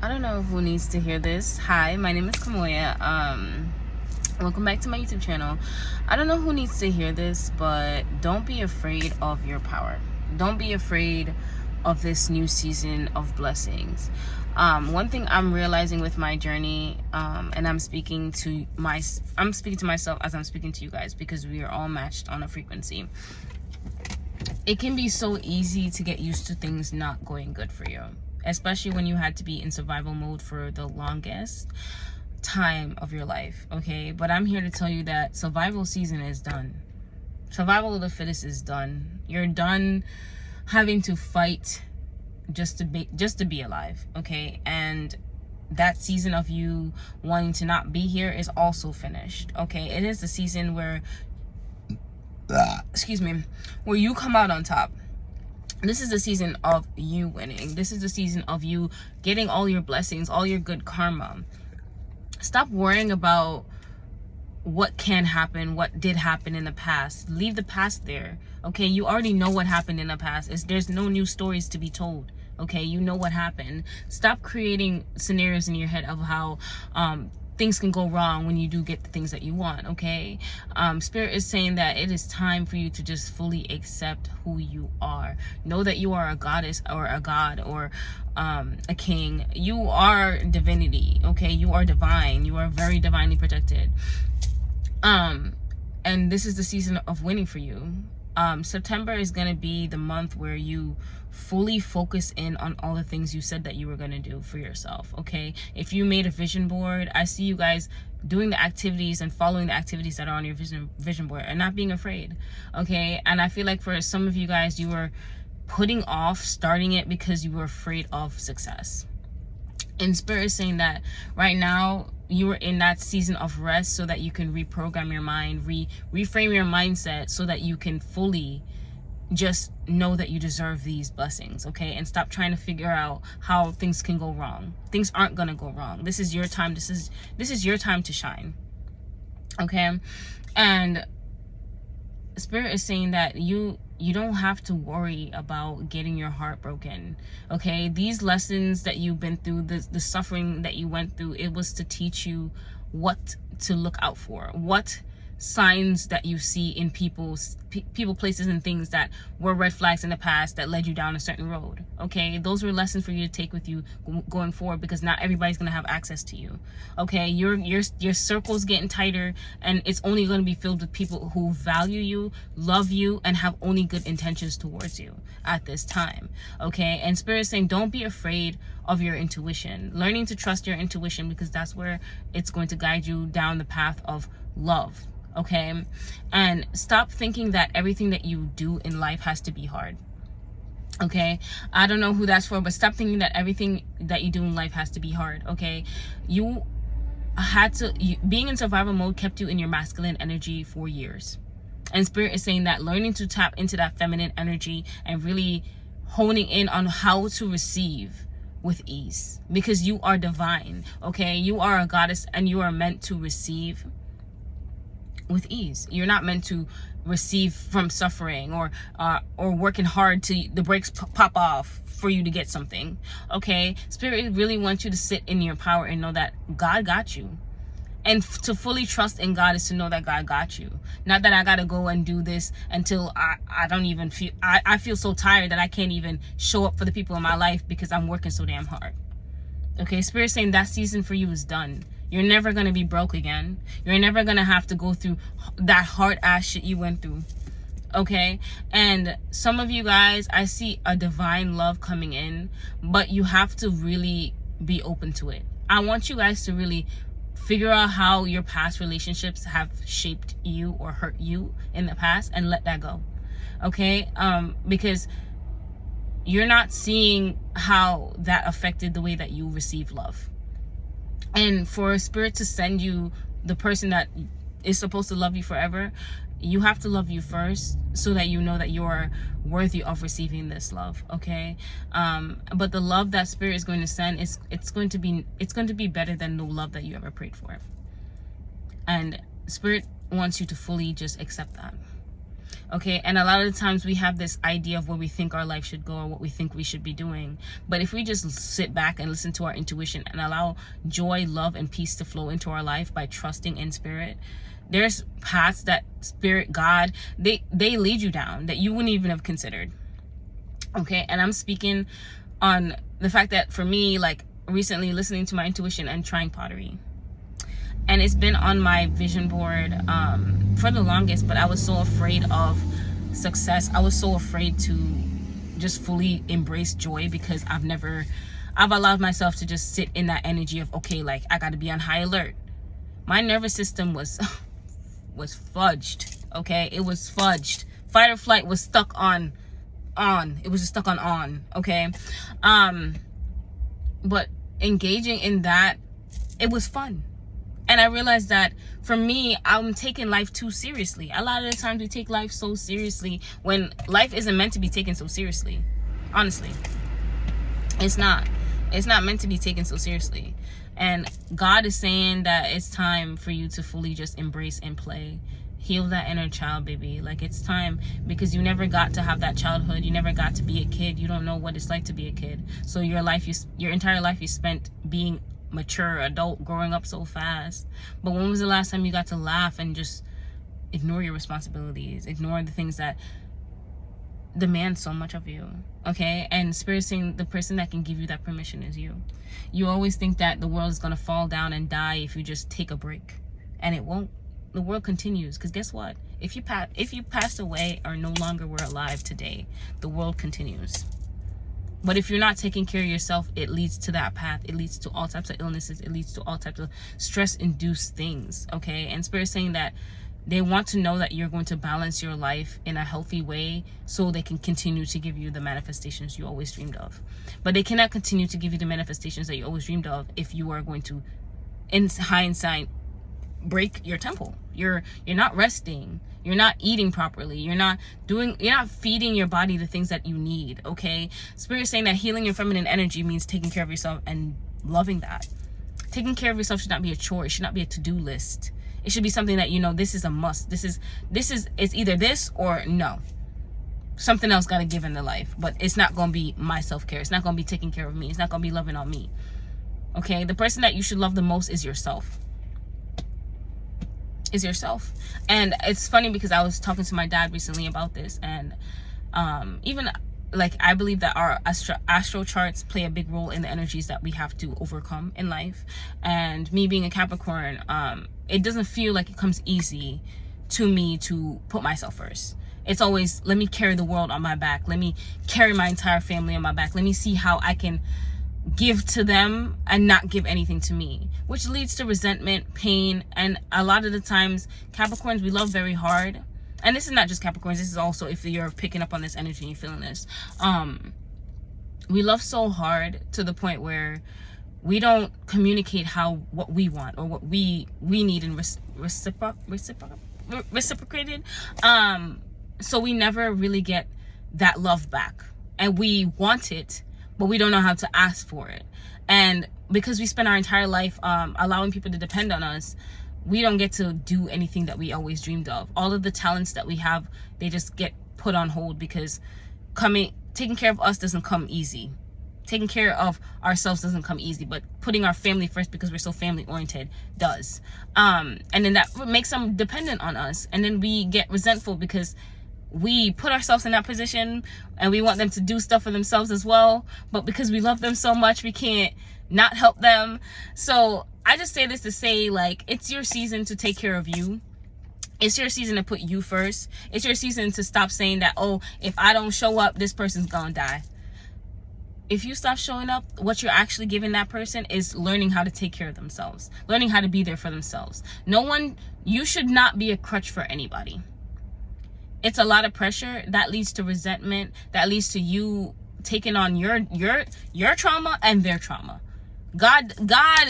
I don't know who needs to hear this. Hi, my name is Kamoya. Welcome back to my YouTube channel. I don't know who needs to hear this, but don't be afraid of your power. Don't be afraid of this new season of blessings. One thing I'm realizing with my journey, and I'm speaking to myself as I'm speaking to you guys, because we are all matched on a frequency. It can be so easy to get used to things not going good for you, especially when you had to be in survival mode for the longest time of your life, okay? But I'm here to tell you that survival season is done. Survival of the fittest is done. You're done having to fight just to be alive, okay? And that season of you wanting to not be here is also finished, okay? It is the season where where you come out on top. This is the season of you winning. This is the season of you getting all your blessings, all your good karma. Stop worrying about what can happen, what did happen in the past. Leave the past there, okay? You already know what happened in the past. There's no new stories to be told, okay? You know what happened. Stop creating scenarios in your head of how things can go wrong when you do get the things that you want, okay? Spirit is saying that it is time for you to just fully accept who you are. Know that you are a goddess or a god or a king. You are divinity, okay? You are divine. You are very divinely protected. And this is the season of winning for you. September is going to be the month where you fully focus in on all the things you said that you were going to do for yourself, okay? If you made a vision board, I see you guys doing the activities and following the activities that are on your vision board and not being afraid, okay? And I feel like for some of you guys, you were putting off starting it because you were afraid of success. And Spirit is saying that right now you are in that season of rest so that you can reprogram your mind, reframe your mindset so that you can fully just know that you deserve these blessings, okay? And stop trying to figure out how things can go wrong. Things aren't gonna go wrong. This is your time. This is your time to shine, okay? And Spirit is saying that you don't have to worry about getting your heart broken, okay? These lessons that you've been through, the suffering that you went through, it was to teach you what to look out for, what signs that you see in people, places, and things that were red flags in the past that led you down a certain road, okay? Those were lessons for you to take with you going forward, because not everybody's gonna have access to you, okay? Your circle's getting tighter, and it's only gonna be filled with people who value you, love you, and have only good intentions towards you at this time, okay? And Spirit is saying, don't be afraid of your intuition. Learning to trust your intuition, because that's where it's going to guide you down the path of love, okay? And stop thinking that everything that you do in life has to be hard, okay? I don't know who that's for, but stop thinking that everything that you do in life has to be hard, okay? Being in survival mode kept you in your masculine energy for years. And Spirit is saying that learning to tap into that feminine energy and really honing in on how to receive with ease, because you are divine, okay? You are a goddess and you are meant to receive with ease. You're not meant to receive from suffering or working hard to the brakes pop off for you to get something, okay? Spirit really wants you to sit in your power and know that God got you. And to fully trust in God is to know that God got you. Not that I gotta go and do this until I don't even feel, I feel so tired that I can't even show up for the people in my life because I'm working so damn hard, okay? Spirit saying that season for you is done. You're never going to be broke again. You're never going to have to go through that hard ass shit you went through, okay? And some of you guys, I see a divine love coming in, but you have to really be open to it. I want you guys to really figure out how your past relationships have shaped you or hurt you in the past and let that go, okay? Because you're not seeing how that affected the way that you receive love. And for a Spirit to send you the person that is supposed to love you forever, you have to love you first so that you know that you're worthy of receiving this love, okay? But the love that Spirit is going to send, it's going to be better than the love that you ever prayed for. And Spirit wants you to fully just accept that. Okay, and a lot of the times we have this idea of where we think our life should go or what we think we should be doing. But if we just sit back and listen to our intuition and allow joy, love, and peace to flow into our life by trusting in spirit, there's paths that spirit, God, they lead you down that you wouldn't even have considered. Okay, and I'm speaking on the fact that for me, like recently listening to my intuition and trying pottery. And it's been on my vision board for the longest, but I was so afraid of success. I was so afraid to just fully embrace joy because I've allowed myself to just sit in that energy of, okay, like I got to be on high alert. My nervous system was fudged. Okay, it was fudged. Fight or flight was stuck on. It was just stuck on. Okay, but engaging in that, it was fun. And I realized that for me, I'm taking life too seriously. A lot of the times we take life so seriously when life isn't meant to be taken so seriously. Honestly, it's not. It's not meant to be taken so seriously. And God is saying that it's time for you to fully just embrace and play. Heal that inner child, baby. Like, it's time, because you never got to have that childhood. You never got to be a kid. You don't know what it's like to be a kid. So your entire life you spent being mature adult, growing up so fast. But when was the last time you got to laugh and just ignore your responsibilities, ignore the things that demand so much of you? Okay, and spirit saying the person that can give you that permission is you. You always think that the world is going to fall down and die if you just take a break, and it won't. The world continues, because guess what, if you passed away or no longer were alive today, the world continues. But if you're not taking care of yourself, it leads to that path. It leads to all types of illnesses. It leads to all types of stress-induced things, okay? And Spirit saying that they want to know that you're going to balance your life in a healthy way so they can continue to give you the manifestations you always dreamed of. But they cannot continue to give you the manifestations that you always dreamed of if you are going to, in hindsight, break your temple. You're not resting. You're not eating properly. You're not feeding your body the things that you need, okay? Spirit is saying that healing your feminine energy means taking care of yourself and loving that. Taking care of yourself should not be a chore. It should not be a to-do list. It should be something that, you know, this is a must. It's either this or no. Something else got to give in the life. But it's not going to be my self-care. It's not going to be taking care of me. It's not going to be loving on me. Okay? The person that you should love the most is yourself. Is yourself. And it's funny because I was talking to my dad recently about this, and even like I believe that our astral charts play a big role in the energies that we have to overcome in life. And me being a Capricorn, it doesn't feel like it comes easy to me to put myself first. It's always, let me carry the world on my back, let me carry my entire family on my back, let me see how I can give to them and not give anything to me, which leads to resentment, pain. And a lot of the times Capricorns, we love very hard. And this is not just Capricorns, this is also if you're picking up on this energy and you're feeling this, we love so hard to the point where we don't communicate what we want or what we need and reciprocated. So we never really get that love back, and we want it, but we don't know how to ask for it. And because we spend our entire life allowing people to depend on us, we don't get to do anything that we always dreamed of. All of the talents that we have, they just get put on hold because taking care of us doesn't come easy. Taking care of ourselves doesn't come easy, but putting our family first because we're so family oriented does. And then that makes them dependent on us. And then we get resentful because we put ourselves in that position and we want them to do stuff for themselves as well. But because we love them so much, we can't not help them. So I just say this to say, like, it's your season to take care of you. It's your season to put you first. It's your season to stop saying that, oh, if I don't show up, this person's gonna die. If you stop showing up, what you're actually giving that person is learning how to take care of themselves, learning how to be there for themselves. You should not be a crutch for anybody. It's a lot of pressure that leads to resentment, that leads to you taking on your trauma and their trauma. God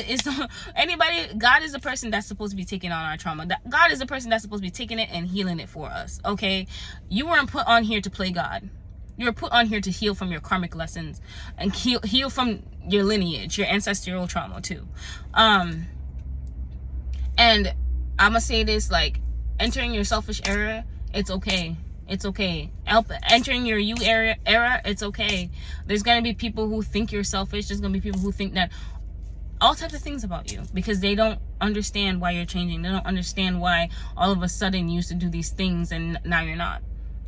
is the person that's supposed to be taking on our trauma. God is the person that's supposed to be taking it and healing it for us. Okay, you weren't put on here to play God. You were put on here to heal from your karmic lessons and heal from your lineage, your ancestral trauma too. And I'm gonna say this, like, entering your selfish era, it's okay. It's okay. Entering your you era, it's okay. There's gonna be people who think you're selfish. There's gonna be people who think that all types of things about you, because they don't understand why you're changing. They don't understand why all of a sudden you used to do these things and now you're not.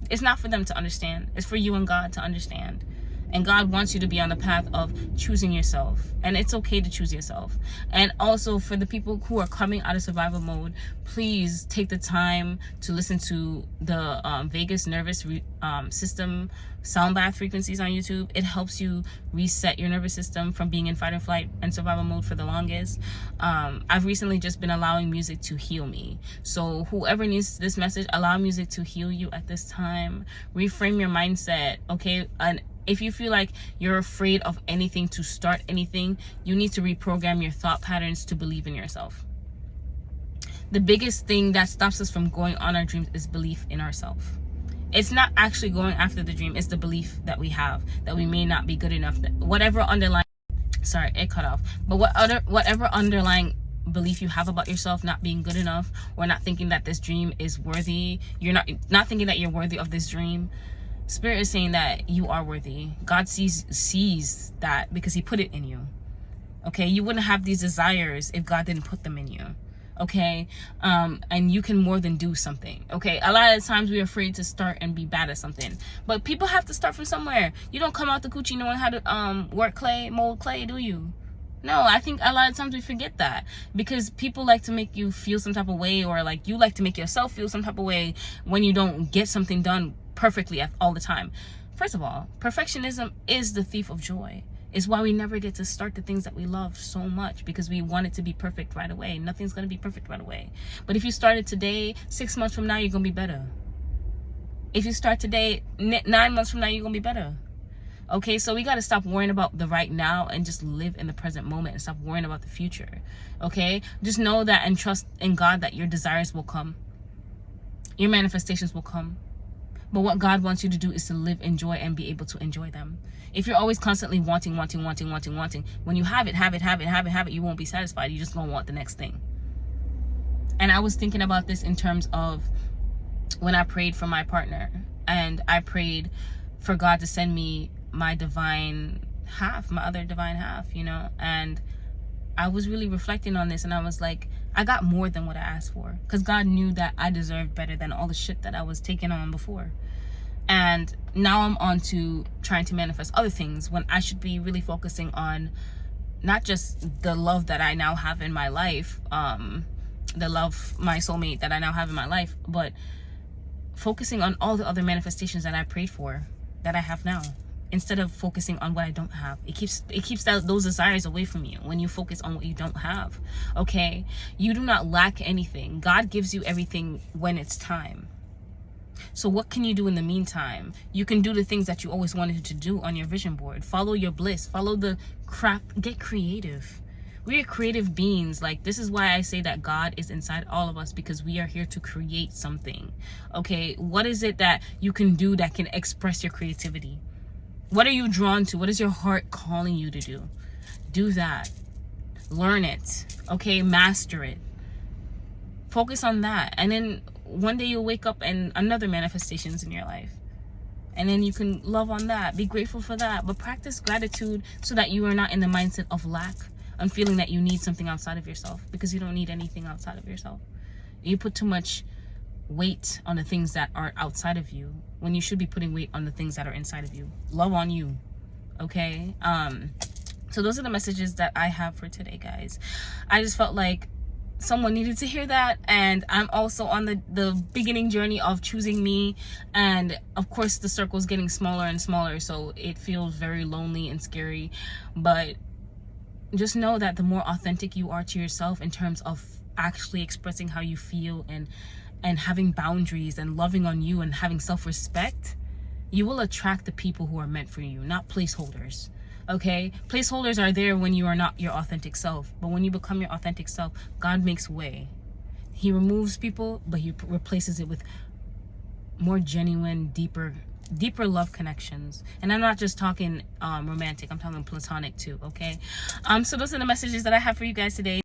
It's not for them to understand. It's for you and God to understand. And God wants you to be on the path of choosing yourself. And it's okay to choose yourself. And also for the people who are coming out of survival mode, please take the time to listen to the vagus nervous system sound bath frequencies on YouTube. It helps you reset your nervous system from being in fight or flight and survival mode for the longest. I've recently just been allowing music to heal me. So whoever needs this message, allow music to heal you at this time. Reframe your mindset, okay? And if you feel like you're afraid of anything, to start anything, you need to reprogram your thought patterns to believe in yourself. The biggest thing that stops us from going on our dreams is belief in ourselves. It's not actually going after the dream. It's the belief that we have that we may not be good enough. That whatever underlying, sorry, it cut off. But whatever underlying belief you have about yourself not being good enough, or not thinking that this dream is worthy, you're not thinking that you're worthy of this dream. Spirit is saying that you are worthy. God sees that because he put it in you. Okay, you wouldn't have these desires if God didn't put them in you. Okay, and you can more than do something. Okay, a lot of times we're afraid to start and be bad at something, but people have to start from somewhere. You don't come out the coochie knowing how to mold clay, do you? No, I think a lot of times we forget that, because people like to make you feel some type of way, or like you like to make yourself feel some type of way when you don't get something done perfectly all the time. First of all, perfectionism is the thief of joy. It's why we never get to start the things that we love so much, because we want it to be perfect right away. Nothing's going to be perfect right away. But if you started today, 6 months from now, you're going to be better. If you start today, 9 months from now, you're going to be better. Okay, so we got to stop worrying about the right now and just live in the present moment and stop worrying about the future. Okay, just know that and trust in God that your desires will come. Your manifestations will come. But what God wants you to do is to live in joy and be able to enjoy them. If you're always constantly wanting, when you have it, you won't be satisfied. You're just going to want the next thing. And I was thinking about this in terms of when I prayed for my partner, and I prayed for God to send me my divine half, my other divine half, you know, and I was really reflecting on this, and I was like, I got more than what I asked for, because God knew that I deserved better than all the shit that I was taking on before. And now I'm on to trying to manifest other things, when I should be really focusing on not just the love that I now have in my life, the love, my soulmate that I now have in my life, but focusing on all the other manifestations that I prayed for that I have now, instead of focusing on what I don't have. It keeps those desires away from you when you focus on what you don't have. Okay, you do not lack anything. God gives you everything when it's time. So what can you do in the meantime? You can do the things that you always wanted to do on your vision board. Follow your bliss, follow the craft, get creative. We are creative beings. Like, this is why I say that God is inside all of us, because we are here to create something. Okay, what is it that you can do that can express your creativity? What are you drawn to? What is your heart calling you to do? Do that. Learn it. Okay, master it. Focus on that. And then one day you'll wake up and another manifestation's in your life. And then you can love on that. Be grateful for that. But practice gratitude so that you are not in the mindset of lack and feeling that you need something outside of yourself, because you don't need anything outside of yourself. You put too much weight on the things that are outside of you when you should be putting weight on the things that are inside of you. Love on you. Okay, so those are the messages that I have for today, guys. I just felt like someone needed to hear that, and I'm also on the beginning journey of choosing me, and of course the circle's getting smaller and smaller, so it feels very lonely and scary. But just know that the more authentic you are to yourself in terms of actually expressing how you feel and having boundaries and loving on you and having self-respect, you will attract the people who are meant for you, not placeholders. Okay, placeholders are there when you are not your authentic self, but when you become your authentic self, God makes way. He removes people, but he replaces it with more genuine, deeper love connections. And I'm not just talking romantic, I'm talking platonic too. Okay, so those are the messages that I have for you guys today.